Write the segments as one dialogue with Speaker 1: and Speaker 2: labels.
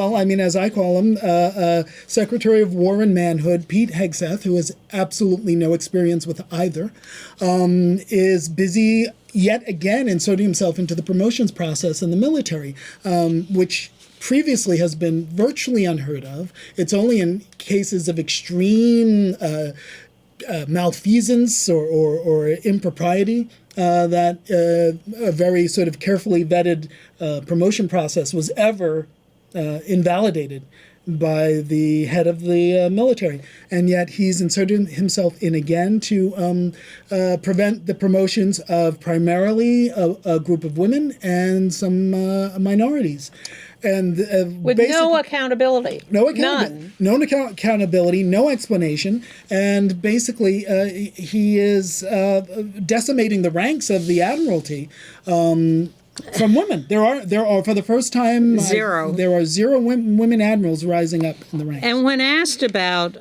Speaker 1: Well, I mean, as I call him, Secretary of War and Manhood, Pete Hegseth, who has absolutely no experience with either, is busy yet again inserting himself into the promotions process in the military, which previously has been virtually unheard of. It's only in cases of extreme malfeasance or impropriety that a very sort of carefully vetted promotion process was ever invalidated by the head of the military. And yet he's inserted himself in again to prevent the promotions of primarily a group of women and some minorities. And
Speaker 2: with no accountability. None.
Speaker 1: No accountability, no explanation. And basically, he is decimating the ranks of the Admiralty. From women, there are for the first time
Speaker 2: zero.
Speaker 1: There are zero women admirals rising up in the ranks.
Speaker 2: And when asked about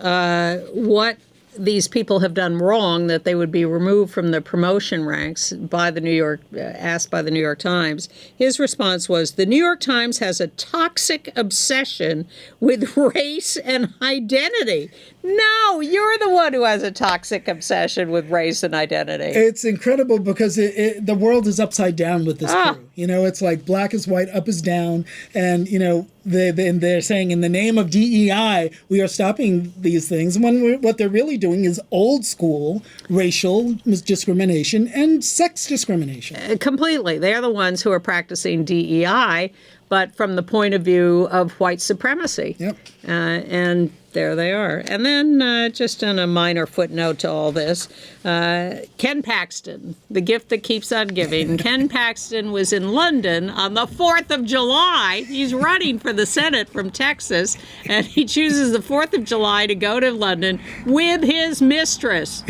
Speaker 2: what these people have done wrong, that they would be removed from the promotion ranks by the New York Times, his response was, "The New York Times has a toxic obsession with race and identity." No, you're the one who has a toxic obsession with race and identity.
Speaker 1: It's incredible because the world is upside down with this crew. You know, it's like black is white, up is down, and you know they're saying in the name of DEI we are stopping these things. When what they're really doing is old school racial discrimination and sex discrimination.
Speaker 2: Completely, they're the ones who are practicing DEI, but from the point of view of white supremacy.
Speaker 1: Yep.
Speaker 2: And there they are. And then just on a minor footnote to all this, Ken Paxton, the gift that keeps on giving. Ken Paxton was in London on the 4th of July. He's running for the Senate from Texas, and he chooses the 4th of July to go to London with his mistress.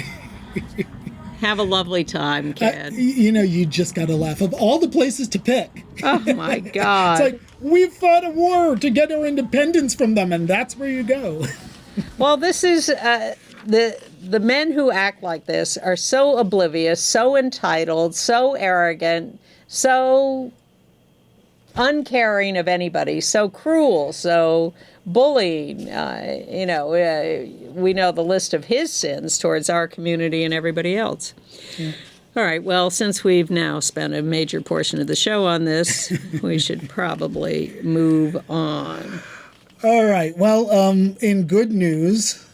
Speaker 2: Have a lovely time, kid.
Speaker 1: You know, you just got to laugh. Of all the places to pick.
Speaker 2: Oh, my God.
Speaker 1: It's like, we've fought a war to get our independence from them, and that's where you go.
Speaker 2: Well, this is the men who act like this are so oblivious, so entitled, so arrogant, so uncaring of anybody, so cruel, so bullying. We know the list of his sins towards our community and everybody else. Yeah. All right, well, since we've now spent a major portion of the show on this, we should probably move on.
Speaker 1: All right, well, in good news,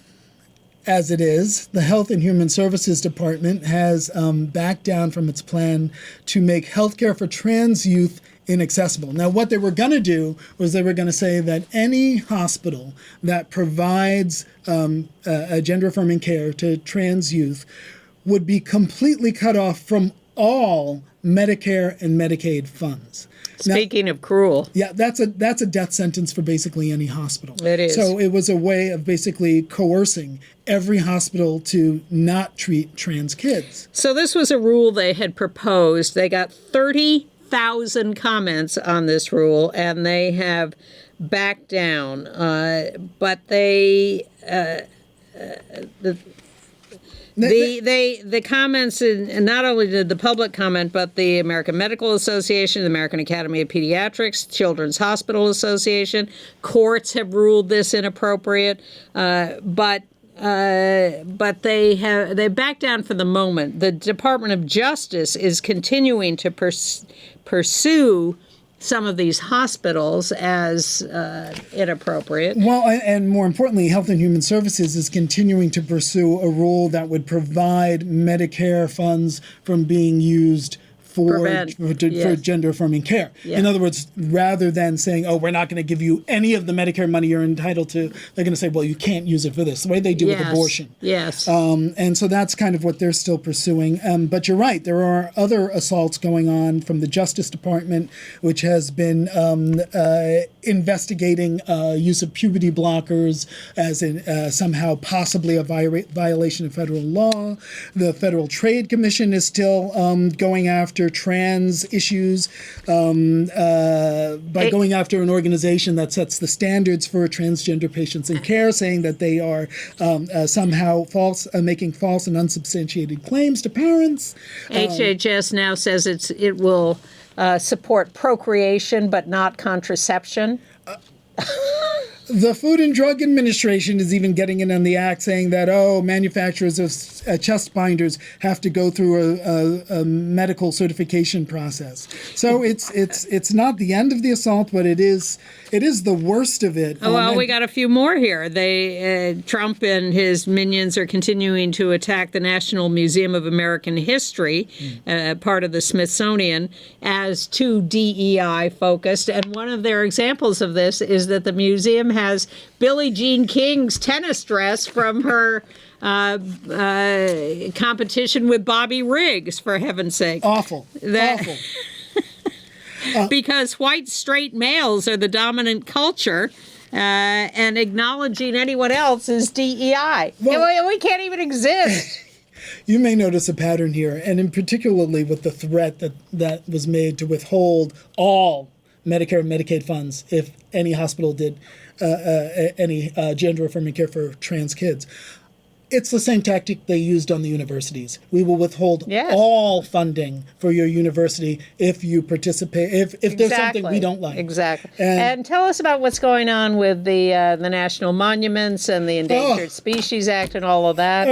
Speaker 1: as it is, the Health and Human Services Department has backed down from its plan to make healthcare for trans youth inaccessible. Now, what they were going to do was they were going to say that any hospital that provides a gender-affirming care to trans youth would be completely cut off from all Medicare and Medicaid funds.
Speaker 2: Speaking of cruel.
Speaker 1: Yeah, that's a death sentence for basically any hospital.
Speaker 2: It is.
Speaker 1: So it was a way of basically coercing every hospital to not treat trans kids.
Speaker 2: So this was a rule they had proposed. They got 30,000 comments on this rule, and they have backed down. But they... The comments, and not only did the public comment, but the American Medical Association, the American Academy of Pediatrics, Children's Hospital Association, courts have ruled this inappropriate, but they backed down for the moment. The Department of Justice is continuing to pursue some of these hospitals as inappropriate.
Speaker 1: Well, and more importantly, Health and Human Services is continuing to pursue a rule that would provide Medicare funds from being used for gender-affirming care. Yeah. In other words, rather than saying, oh, we're not going to give you any of the Medicare money you're entitled to, they're going to say, well, you can't use it for this, the way they do with abortion.
Speaker 2: Yes.
Speaker 1: And so that's kind of what they're still pursuing. But you're right, there are other assaults going on from the Justice Department, which has been investigating use of puberty blockers as in somehow possibly a violation of federal law. The Federal Trade Commission is still going after trans issues by going after an organization that sets the standards for transgender patients in care, saying that they are somehow making false and unsubstantiated claims to parents.
Speaker 2: HHS now says it will support procreation but not contraception.
Speaker 1: The Food and Drug Administration is even getting in on the act, saying that, manufacturers of chest binders have to go through a medical certification process. So it's not the end of the assault, but it is the worst of it.
Speaker 2: Well, we got a few more here. Trump and his minions are continuing to attack the National Museum of American History, part of the Smithsonian, as too DEI focused. And one of their examples of this is that the museum has Billie Jean King's tennis dress from her competition with Bobby Riggs, for heaven's sake.
Speaker 1: Awful. Awful.
Speaker 2: Because white straight males are the dominant culture, and acknowledging anyone else is DEI.
Speaker 1: Well,
Speaker 2: we can't even exist.
Speaker 1: You may notice a pattern here, and in particularly with the threat that was made to withhold all Medicare and Medicaid funds if any hospital did any gender-affirming care for trans kids. It's the same tactic they used on the universities. We will withhold all funding for your university if you participate, if there's something we don't like.
Speaker 2: Exactly. And tell us about what's going on with the National Monuments and the Endangered Species Act and all of that.